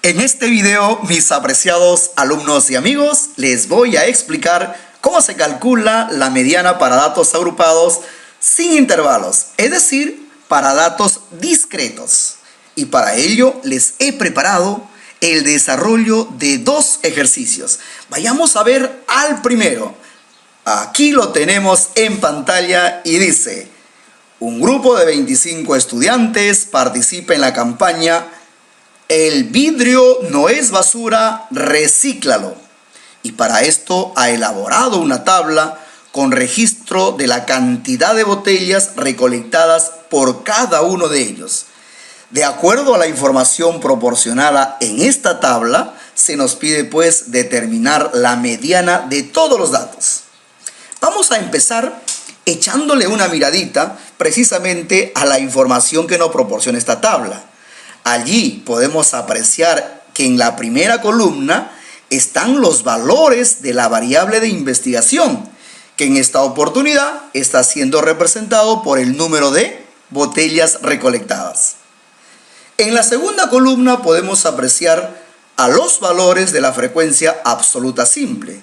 En este video, mis apreciados alumnos y amigos, les voy a explicar cómo se calcula la mediana para datos agrupados sin intervalos, es decir, para datos discretos. Y para ello les he preparado el desarrollo de dos ejercicios. Vayamos a ver al primero. Aquí lo tenemos en pantalla y dice: un grupo de 25 estudiantes participa en la campaña "El vidrio no es basura, recíclalo". Y para esto ha elaborado una tabla con registro de la cantidad de botellas recolectadas por cada uno de ellos. De acuerdo a la información proporcionada en esta tabla, se nos pide pues determinar la mediana de todos los datos. Vamos a empezar echándole una miradita precisamente a la información que nos proporciona esta tabla. Allí podemos apreciar que en la primera columna están los valores de la variable de investigación, que en esta oportunidad está siendo representado por el número de botellas recolectadas. En la segunda columna podemos apreciar a los valores de la frecuencia absoluta simple.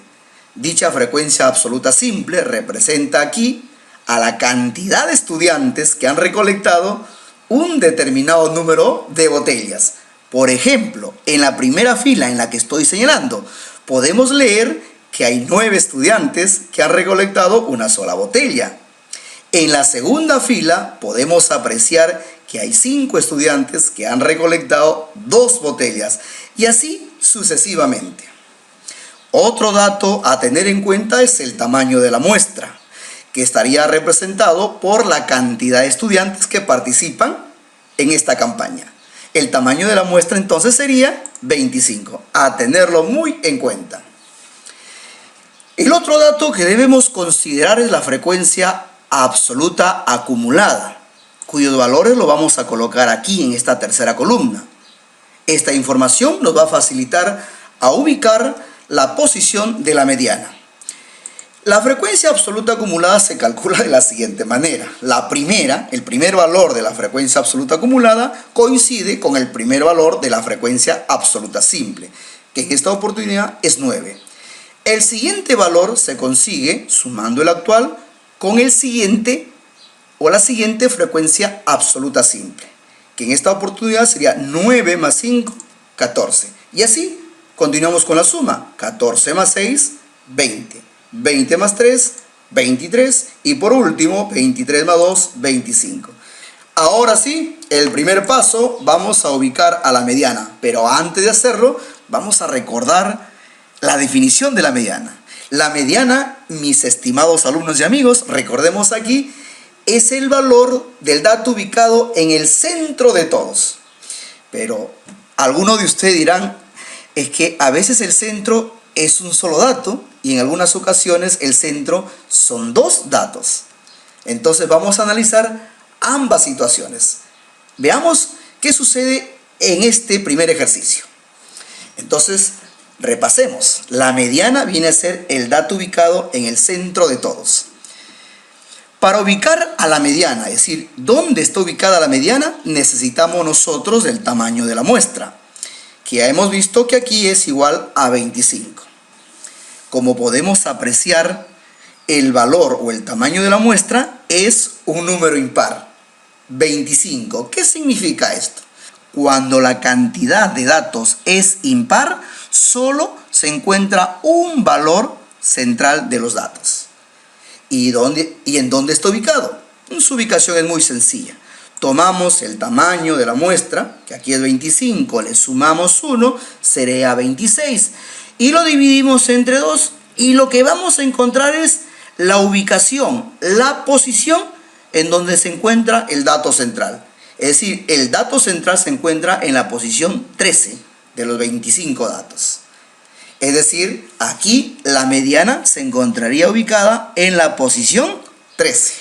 Dicha frecuencia absoluta simple representa aquí a la cantidad de estudiantes que han recolectado un determinado número de botellas. Por ejemplo, en la primera fila en la que estoy señalando, podemos leer que hay 9 estudiantes que han recolectado una sola botella. En la segunda fila podemos apreciar que hay 5 estudiantes que han recolectado 2 botellas y así sucesivamente. Otro dato a tener en cuenta es el tamaño de la muestra, que estaría representado por la cantidad de estudiantes que participan en esta campaña. El tamaño de la muestra entonces sería 25, a tenerlo muy en cuenta. El otro dato que debemos considerar es la frecuencia absoluta acumulada, cuyos valores lo vamos a colocar aquí en esta tercera columna. Esta información nos va a facilitar a ubicar la posición de la mediana. La frecuencia absoluta acumulada se calcula de la siguiente manera. El primer valor de la frecuencia absoluta acumulada coincide con el primer valor de la frecuencia absoluta simple, que en esta oportunidad es 9. El siguiente valor se consigue sumando el actual con el siguiente o la siguiente frecuencia absoluta simple, que en esta oportunidad sería 9 más 5, 14. Y así continuamos con la suma. 14 más 6, 20. 20 más 3, 23. Y por último, 23 más 2, 25. Ahora sí, el primer paso, vamos a ubicar a la mediana. Pero antes de hacerlo, vamos a recordar la definición de la mediana. La mediana, mis estimados alumnos y amigos, recordemos aquí, es el valor del dato ubicado en el centro de todos. Pero algunos de ustedes dirán, es que a veces el centro es un solo dato y en algunas ocasiones el centro son 2 datos. Entonces vamos a analizar ambas situaciones. Veamos qué sucede en este primer ejercicio. Entonces, repasemos. La mediana viene a ser el dato ubicado en el centro de todos. Para ubicar a la mediana, es decir, dónde está ubicada la mediana, necesitamos nosotros el tamaño de la muestra, que ya hemos visto que aquí es igual a 25. Como podemos apreciar, el valor o el tamaño de la muestra es un número impar, 25. ¿Qué significa esto? Cuando la cantidad de datos es impar, solo se encuentra un valor central de los datos. ¿Y en dónde está ubicado? Su ubicación es muy sencilla. Tomamos el tamaño de la muestra, que aquí es 25, le sumamos 1, sería 26. Y lo dividimos entre 2 y lo que vamos a encontrar es la ubicación, la posición en donde se encuentra el dato central. Es decir, el dato central se encuentra en la posición 13 de los 25 datos. Es decir, aquí la mediana se encontraría ubicada en la posición 13.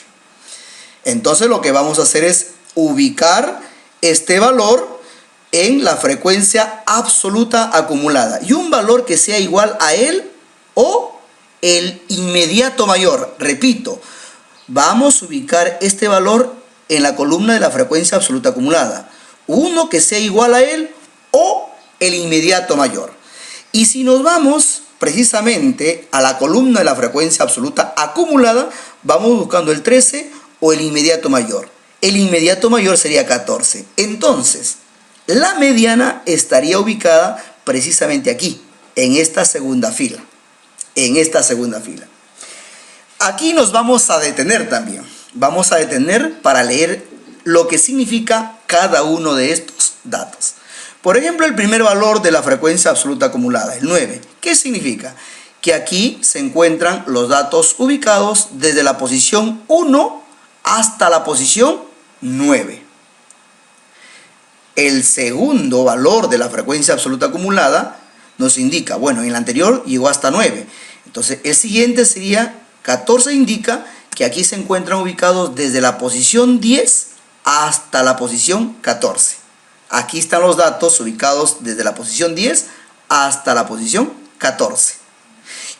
Entonces lo que vamos a hacer es ubicar este valor en la frecuencia absoluta acumulada y un valor que sea igual a él o el inmediato mayor. Repito, vamos a ubicar este valor en la columna de la frecuencia absoluta acumulada. Uno que sea igual a él o el inmediato mayor. Y si nos vamos precisamente a la columna de la frecuencia absoluta acumulada, vamos buscando el 13 o el inmediato mayor. El inmediato mayor sería 14. Entonces, la mediana estaría ubicada precisamente aquí, en esta segunda fila. En esta segunda fila. Aquí nos vamos a detener también. Vamos a detener para leer lo que significa cada uno de estos datos. Por ejemplo, el primer valor de la frecuencia absoluta acumulada, el 9. ¿Qué significa? Que aquí se encuentran los datos ubicados desde la posición 1 hasta la posición 9. El segundo valor de la frecuencia absoluta acumulada nos indica, bueno, en el anterior llegó hasta 9. Entonces, el siguiente sería 14, indica que aquí se encuentran ubicados desde la posición 10 hasta la posición 14. Aquí están los datos ubicados desde la posición 10 hasta la posición 14.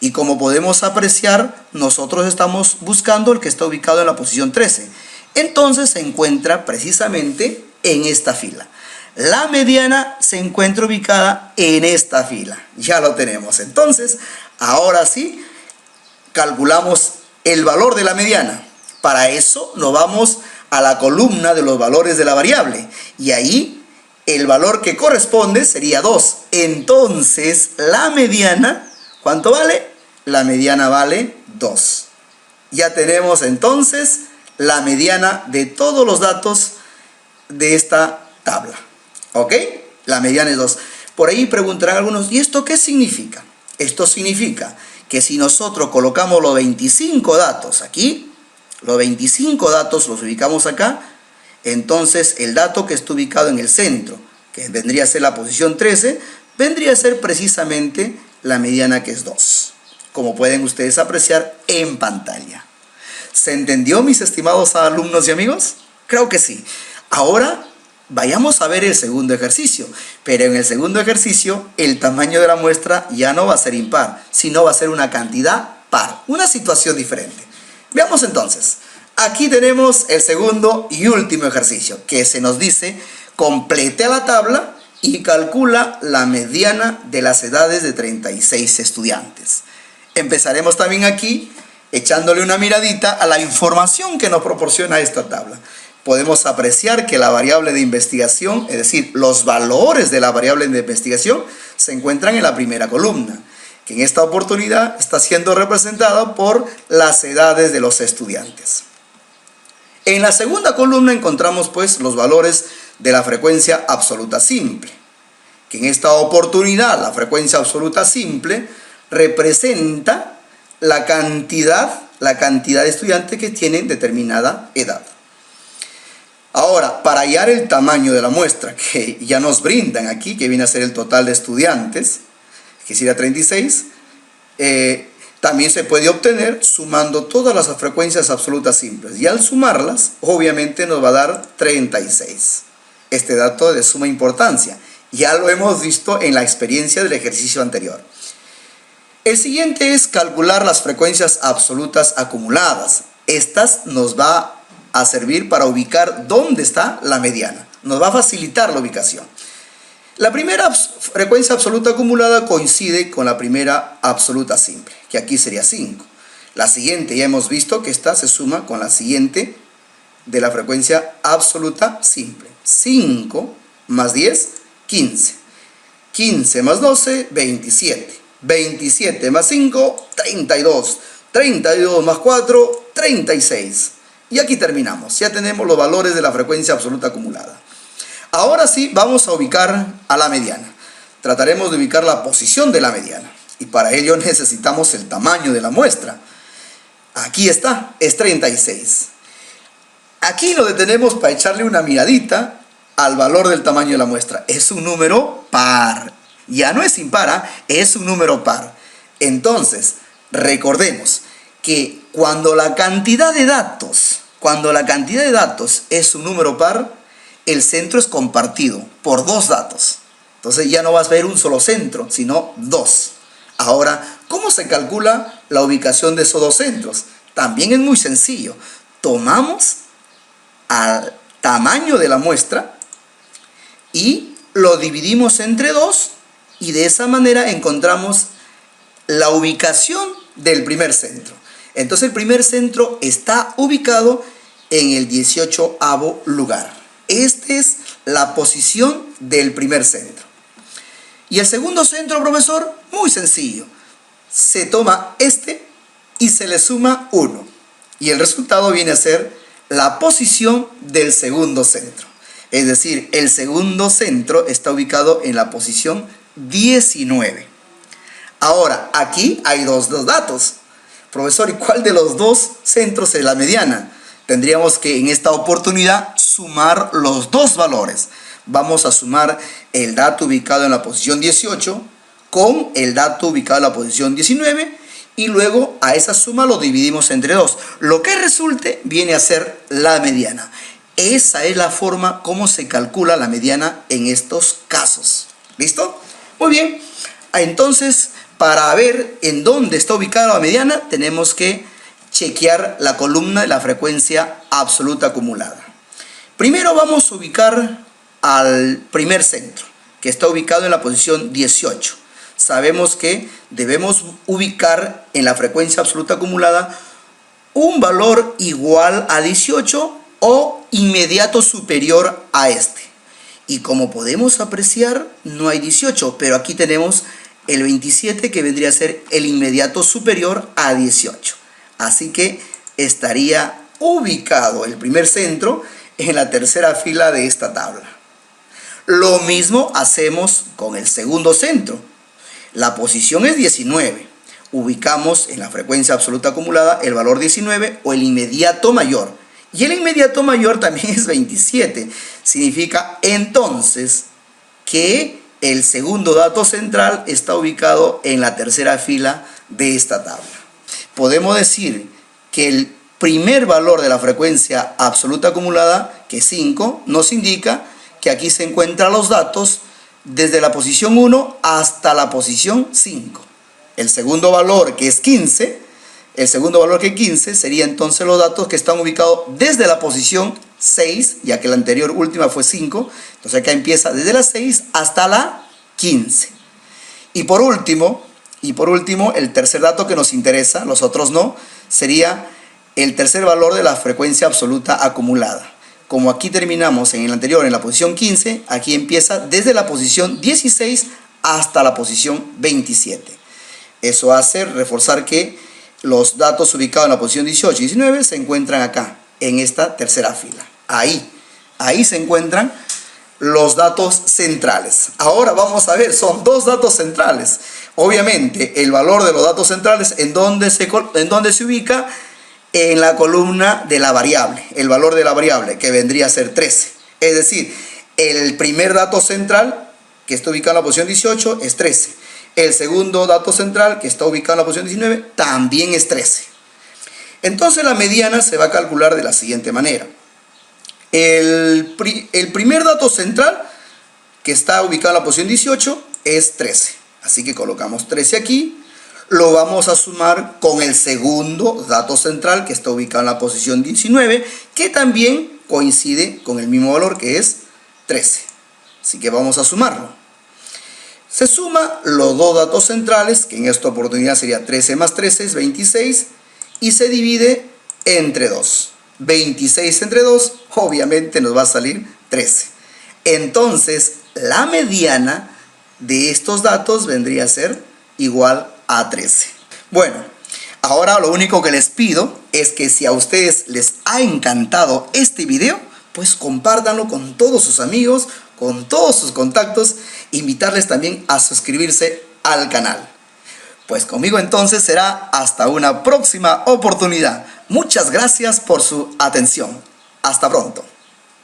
Y como podemos apreciar, nosotros estamos buscando el que está ubicado en la posición 13. Entonces se encuentra precisamente en esta fila. La mediana se encuentra ubicada en esta fila. Ya lo tenemos. Entonces, ahora sí, calculamos el valor de la mediana. Para eso nos vamos a la columna de los valores de la variable. Y ahí el valor que corresponde sería 2. Entonces, la mediana, ¿cuánto vale? La mediana vale 2. Ya tenemos entonces la mediana de todos los datos de esta tabla. ¿Ok? La mediana es 2. Por ahí preguntarán algunos, ¿y esto qué significa? Esto significa que si nosotros colocamos los 25 datos aquí, los 25 datos los ubicamos acá, entonces el dato que está ubicado en el centro, que vendría a ser la posición 13, vendría a ser precisamente la mediana, que es 2. Como pueden ustedes apreciar en pantalla. ¿Se entendió, mis estimados alumnos y amigos? Creo que sí. Ahora vayamos a ver el segundo ejercicio. Pero en el segundo ejercicio, el tamaño de la muestra ya no va a ser impar, sino va a ser una cantidad par. Una situación diferente. Veamos entonces. Aquí tenemos el segundo y último ejercicio, que se nos dice: complete la tabla y calcula la mediana de las edades de 36 estudiantes. Empezaremos también aquí echándole una miradita a la información que nos proporciona esta tabla. Podemos apreciar que la variable de investigación, es decir, los valores de la variable de investigación, se encuentran en la primera columna, que en esta oportunidad está siendo representada por las edades de los estudiantes. En la segunda columna encontramos pues los valores de la frecuencia absoluta simple, que en esta oportunidad la frecuencia absoluta simple representa la cantidad de estudiantes que tienen determinada edad. Ahora, para hallar el tamaño de la muestra que ya nos brindan aquí, que viene a ser el total de estudiantes, que sería 36, también se puede obtener sumando todas las frecuencias absolutas simples. Y al sumarlas, obviamente nos va a dar 36. Este dato es de suma importancia. Ya lo hemos visto en la experiencia del ejercicio anterior. El siguiente es calcular las frecuencias absolutas acumuladas. Estas nos va a servir para ubicar dónde está la mediana. Nos va a facilitar la ubicación. La primera frecuencia absoluta acumulada coincide con la primera absoluta simple, que aquí sería 5. La siguiente ya hemos visto que esta se suma con la siguiente de la frecuencia absoluta simple. 5 más 10, 15. 15 más 12, 27. 27 más 5, 32. 32 más 4, 36. Y aquí terminamos. Ya tenemos los valores de la frecuencia absoluta acumulada. Ahora sí, vamos a ubicar a la mediana. Trataremos de ubicar la posición de la mediana. Y para ello necesitamos el tamaño de la muestra. Aquí está, es 36. Aquí nos detenemos para echarle una miradita al valor del tamaño de la muestra. Es un número par. Ya no es impar, es un número par. Entonces, recordemos que cuando la cantidad de datos es un número par, el centro es compartido por dos datos. Entonces ya no vas a ver un solo centro, sino dos. Ahora, ¿cómo se calcula la ubicación de esos dos centros? También es muy sencillo. Tomamos al tamaño de la muestra y lo dividimos entre 2 y de esa manera encontramos la ubicación del primer centro. Entonces el primer centro está ubicado en el 18º lugar. Esta es la posición del primer centro. Y el segundo centro, profesor, muy sencillo. Se toma este y se le suma 1. Y el resultado viene a ser la posición del segundo centro. Es decir, el segundo centro está ubicado en la posición 19. Ahora, aquí hay dos datos. Profesor, ¿y cuál de los dos centros es la mediana? Tendríamos que en esta oportunidad sumar los dos valores. Vamos a sumar el dato ubicado en la posición 18 con el dato ubicado en la posición 19 y luego a esa suma lo dividimos entre 2. Lo que resulte viene a ser la mediana. Esa es la forma como se calcula la mediana en estos casos. ¿Listo? Muy bien. Entonces, para ver en dónde está ubicada la mediana, tenemos que chequear la columna de la frecuencia absoluta acumulada. Primero vamos a ubicar al primer centro, que está ubicado en la posición 18. Sabemos que debemos ubicar en la frecuencia absoluta acumulada un valor igual a 18 o inmediato superior a este. Y como podemos apreciar, no hay 18, pero aquí tenemos el 27 que vendría a ser el inmediato superior a 18. Así que estaría ubicado el primer centro en la tercera fila de esta tabla. Lo mismo hacemos con el segundo centro. La posición es 19. Ubicamos en la frecuencia absoluta acumulada el valor 19 o el inmediato mayor. Y el inmediato mayor también es 27. Significa entonces que el segundo dato central está ubicado en la tercera fila de esta tabla. Podemos decir que el primer valor de la frecuencia absoluta acumulada, que es 5, nos indica que aquí se encuentran los datos desde la posición 1 hasta la posición 5. El segundo valor, que es 15, sería entonces los datos que están ubicados desde la posición 6, ya que la anterior última fue 5. Entonces acá empieza desde la 6 hasta la 15. Y por último, el tercer dato que nos interesa, los otros no, sería el tercer valor de la frecuencia absoluta acumulada. Como aquí terminamos en el anterior en la posición 15, aquí empieza desde la posición 16 hasta la posición 27. Eso hace reforzar que los datos ubicados en la posición 18 y 19 se encuentran acá, en esta tercera fila. Ahí se encuentran los datos centrales. Ahora vamos a ver, son dos datos centrales. Obviamente, el valor de los datos centrales, ¿en dónde se ubica? En la columna de la variable, el valor de la variable, que vendría a ser 13. Es decir, el primer dato central, que está ubicado en la posición 18, es 13. El segundo dato central, que está ubicado en la posición 19, también es 13. Entonces la mediana se va a calcular de la siguiente manera. El primer dato central, que está ubicado en la posición 18, es 13. Así que colocamos 13 aquí. Lo vamos a sumar con el segundo dato central, que está ubicado en la posición 19, que también coincide con el mismo valor, que es 13. Así que vamos a sumarlo. Se suma los dos datos centrales, que en esta oportunidad sería 13 más 13 es 26, y se divide entre 2. 26 entre 2, obviamente nos va a salir 13. Entonces, la mediana de estos datos vendría a ser igual a 13. Bueno, ahora lo único que les pido es que si a ustedes les ha encantado este video, pues compártanlo con todos sus amigos, con todos sus contactos, invitarles también a suscribirse al canal. Pues conmigo entonces será hasta una próxima oportunidad. Muchas gracias por su atención. Hasta pronto.